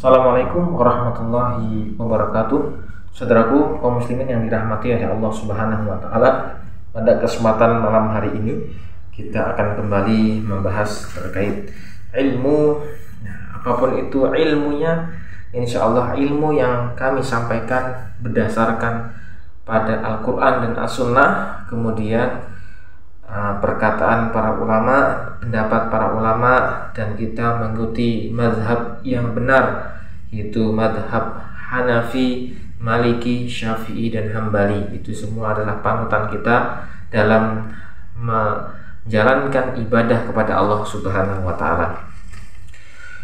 Assalamualaikum warahmatullahi wabarakatuh. Saudaraku kaum muslimin yang dirahmati oleh Allah Subhanahu wa taala. Pada kesempatan malam hari ini kita akan kembali membahas terkait ilmu. Apapun itu ilmunya, insya Allah ilmu yang kami sampaikan berdasarkan pada Al-Quran dan As-Sunnah, kemudian perkataan para ulama, pendapat para ulama, dan kita mengikuti mazhab yang benar, yaitu mazhab Hanafi, Maliki, Syafi'i, dan Hambali. Itu semua adalah panutan kita dalam menjalankan ibadah kepada Allah Subhanahu wa taala.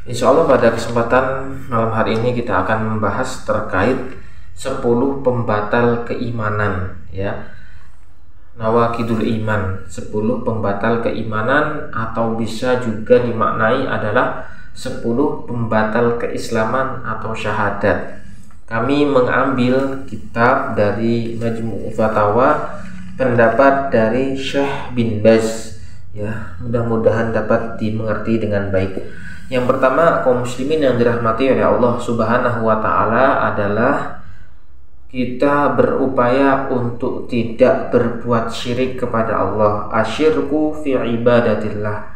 Insya Allah pada kesempatan malam hari ini kita akan membahas terkait 10 pembatal keimanan, ya. Nawaqidul iman, 10 pembatal keimanan, atau bisa juga dimaknai adalah 10 pembatal keislaman atau syahadat. Kami mengambil kitab dari Majmu' Fatawa, pendapat dari Syekh bin Baz, ya, mudah-mudahan dapat dimengerti dengan baik. Yang pertama, kaum muslimin yang dirahmati oleh Allah Subhanahu wa taala, adalah kita berupaya untuk tidak berbuat syirik kepada Allah. Asyirku fi ibadatillah,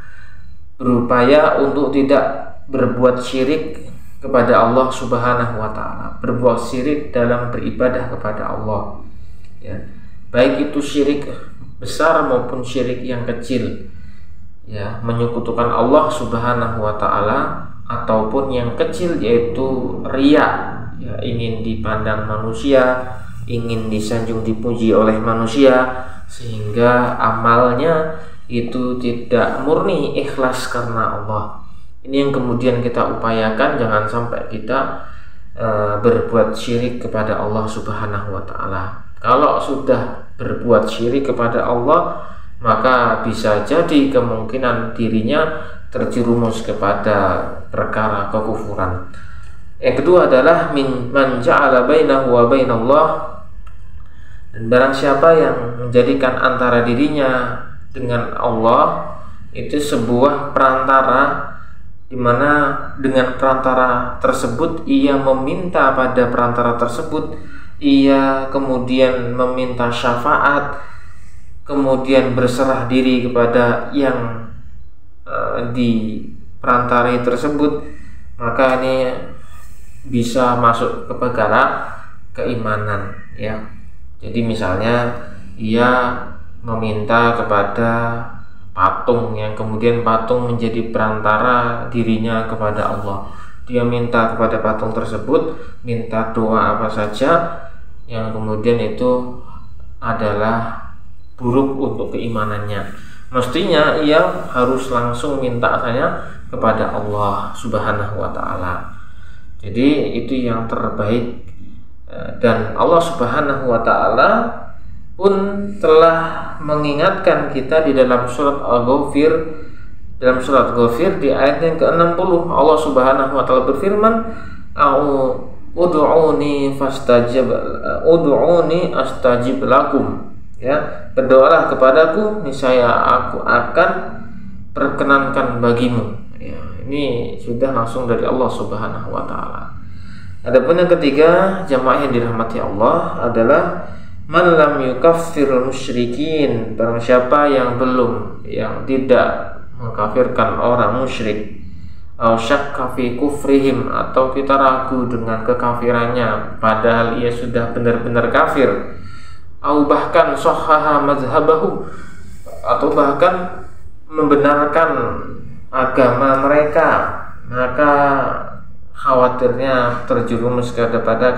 berupaya untuk tidak berbuat syirik kepada Allah Subhanahu wa taala, berbuat syirik dalam beribadah kepada Allah, ya, baik itu syirik besar maupun syirik yang kecil, ya, menyekutukan Allah Subhanahu wa taala, ataupun yang kecil yaitu riya, ya, ingin dipandang manusia, ingin disanjung dipuji oleh manusia, sehingga amalnya itu tidak murni ikhlas karena Allah. Ini yang kemudian kita upayakan, jangan sampai kita berbuat syirik kepada Allah Subhanahu wa taala. Kalau sudah berbuat syirik kepada Allah, maka bisa jadi kemungkinan dirinya terjerumus kepada perkara kekufuran. Yang kedua adalah man ja'ala bainahu wa bainallah, dan barang siapa yang menjadikan antara dirinya dengan Allah itu sebuah perantara, di mana dengan perantara tersebut ia meminta pada perantara tersebut, ia kemudian meminta syafaat, kemudian berserah diri kepada yang di perantara tersebut, maka ini bisa masuk ke perkara keimanan, ya. Jadi misalnya ia meminta kepada patung, yang kemudian patung menjadi perantara dirinya kepada Allah. Dia minta kepada patung tersebut, minta doa apa saja, yang kemudian itu adalah buruk untuk keimanannya. Mestinya ia harus langsung minta saja kepada Allah Subhanahu wa taala. Jadi itu yang terbaik, dan Allah Subhanahu wa taala pun telah mengingatkan kita di dalam surat Al-Ghafir. Dalam surat Ghafir di ayat yang ke-60, Allah Subhanahu wa taala berfirman, ud'uni astajib lakum, ya, berdoalah kepadaku, niscaya aku akan perkenankan bagimu. Ya, ini sudah langsung dari Allah Subhanahu wa taala. Adapun yang ketiga, jamaah yang dirahmati Allah, adalah man lam yukaffirul musyrikin, barang siapa yang tidak mengkafirkan orang musyrik, au syakka fi kufrihim, atau kita ragu dengan kekafirannya padahal ia sudah benar-benar kafir, au bahkan sahhaha mazhabahu, atau bahkan membenarkan agama mereka, maka khawatirnya terjerumus kepada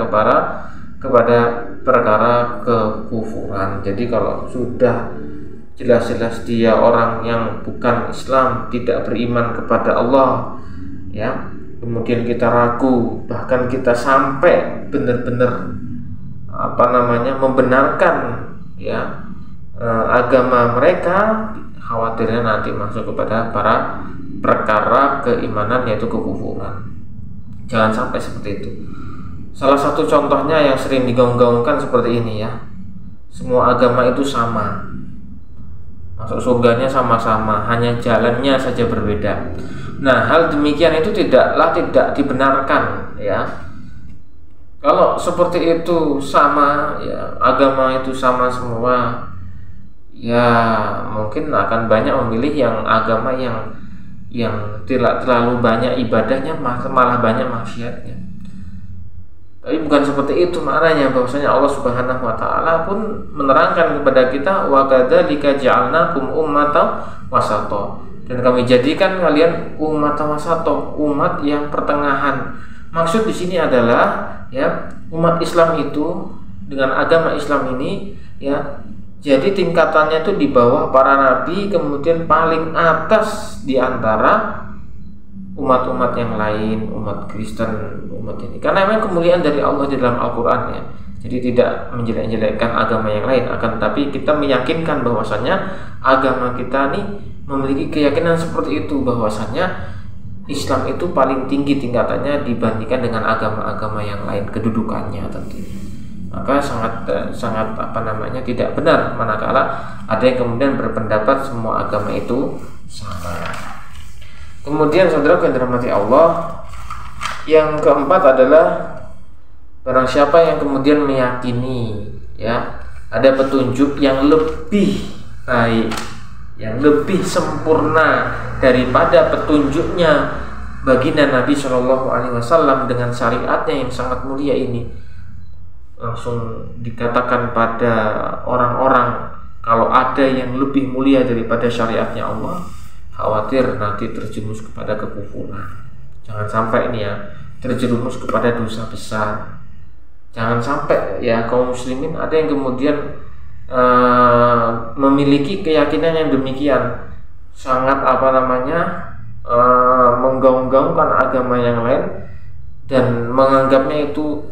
perkara kekufuran. Jadi kalau sudah jelas-jelas dia orang yang bukan Islam, tidak beriman kepada Allah, ya, kemudian kita ragu, bahkan kita sampai benar-benar membenarkan, ya, agama mereka, khawatirnya nanti masuk kepada para perkara keimanan, yaitu kekufuran. Jangan sampai seperti itu. Salah satu contohnya yang sering digaung-gaungkan seperti ini, ya, semua agama itu sama, masuk surganya sama-sama, hanya jalannya saja berbeda. Nah, hal demikian itu tidak dibenarkan ya. Kalau seperti itu sama ya, agama itu sama semua, ya mungkin akan banyak memilih yang agama yang tidak terlalu banyak ibadahnya, malah banyak maksiatnya. Tapi bukan seperti itu maknanya, bahwasanya Allah Subhanahu wa taala pun menerangkan kepada kita, wa kadzalika ja'alnakum ummatan wasata, dan kami jadikan kalian ummatan wasata, umat yang pertengahan. Maksud di sini adalah ya, umat Islam itu dengan agama Islam ini ya, jadi tingkatannya itu di bawah para nabi, kemudian paling atas di antara umat-umat yang lain, umat Kristen, umat ini. Karena memang kemuliaan dari Allah di dalam Al-Quran ya. Jadi tidak menjelek-jelekkan agama yang lain, akan tapi kita meyakinkan bahwasannya agama kita nih memiliki keyakinan seperti itu, bahwasannya Islam itu paling tinggi tingkatannya dibandingkan dengan agama-agama yang lain kedudukannya tentunya. Maka sangat tidak benar manakala ada yang kemudian berpendapat semua agama itu sama. Kemudian saudara yang dirahmati Allah, yang keempat adalah barang siapa yang kemudian meyakini ya, ada petunjuk yang lebih baik, yang lebih sempurna daripada petunjuknya baginda Nabi Shallallahu Alaihi Wasallam dengan syariatnya yang sangat mulia ini, langsung dikatakan pada orang-orang kalau ada yang lebih mulia daripada syariatnya Allah, khawatir nanti terjerumus kepada kekufuran. Jangan sampai ini ya, terjerumus kepada dosa besar. Jangan sampai ya kaum muslimin ada yang kemudian memiliki keyakinan yang demikian, sangat menggaung-gaungkan agama yang lain dan menganggapnya itu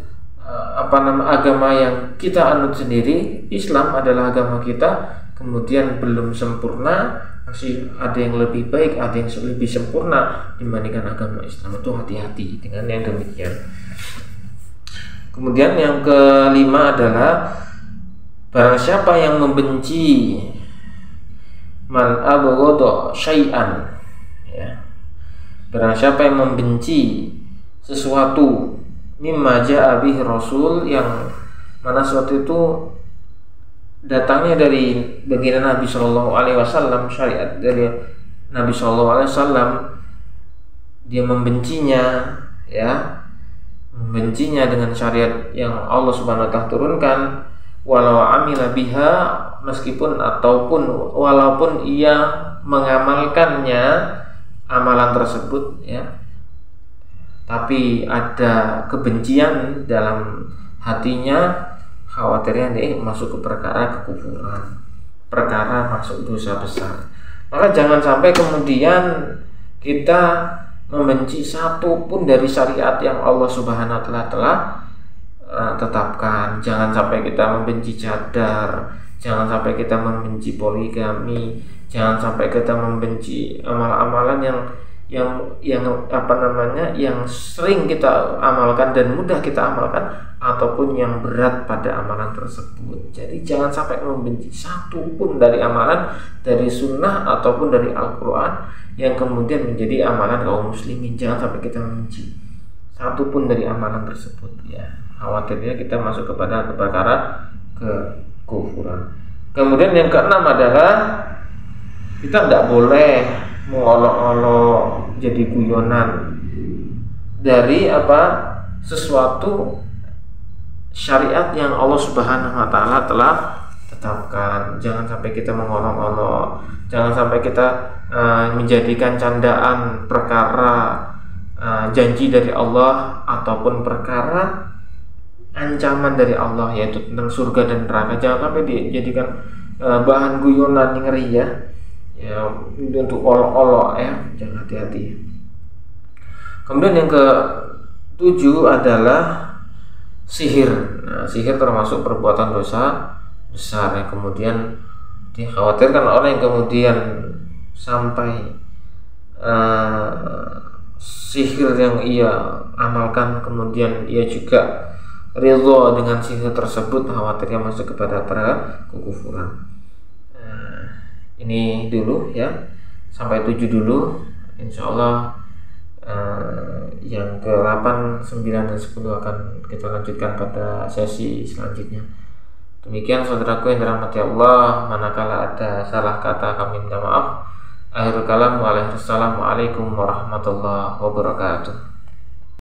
agama yang kita anut sendiri. Islam adalah agama kita, kemudian belum sempurna, masih ada yang lebih baik, ada yang lebih sempurna dibandingkan agama Islam. Itu hati-hati dengan yang demikian. Kemudian yang kelima adalah barang siapa yang membenci man abghadha syai'an ya, barang siapa yang membenci sesuatu mimma ja'a bihi rasul, yang mana sesuatu itu datangnya dari baginda Nabi Shallallahu Alaihi Wasallam, syariat dari Nabi Shallallahu Alaihi Wasallam, dia membencinya ya, membencinya dengan syariat yang Allah Subhanahu Wa Taala turunkan, walau amila biha, walaupun ia mengamalkannya amalan tersebut ya, tapi ada kebencian dalam hatinya, khawatirnya dia masuk ke perkara kekufuran, perkara masuk dosa besar. Maka jangan sampai kemudian kita membenci satu pun dari syariat yang Allah Subhanahu wa Ta'ala telah tetapkan. Jangan sampai kita membenci cadar, jangan sampai kita membenci poligami, jangan sampai kita membenci amal-amalan yang sering kita amalkan dan mudah kita amalkan, ataupun yang berat pada amalan tersebut. Jadi jangan sampai membenci satu pun dari amalan, dari sunnah ataupun dari Al-Quran yang kemudian menjadi amalan kaum muslimin. Jangan sampai kita membenci satu pun dari amalan tersebut ya, khawatirnya kita masuk kepada perkara kekufuran. Kemudian yang keenam adalah kita tidak boleh mengolok-olok, jadi guyonan dari sesuatu syariat yang Allah Subhanahu wa Ta'ala telah tetapkan. Jangan sampai kita mengolok-olok, jangan sampai kita menjadikan candaan perkara janji dari Allah ataupun perkara ancaman dari Allah, yaitu tentang surga dan neraka. Jangan sampai dijadikan bahan guyonan yang ngeri ya, untuk olok-olok ya. Jangan, hati-hati. Kemudian yang ke-7 adalah sihir. Nah, sihir termasuk perbuatan dosa besar yang kemudian dikhawatirkan orang yang kemudian sampai sihir yang ia amalkan kemudian ia juga ridho dengan sihir tersebut, khawatirnya masuk kepada para kekufuran. Ini dulu ya, sampai 7 dulu insya Allah yang ke-8, 9, dan 10 akan kita lanjutkan pada sesi selanjutnya. Demikian saudaraku yang dirahmati Allah, manakala ada salah kata kami minta maaf. Akhirul kalam, waalaikumsalam warahmatullahi wabarakatuh.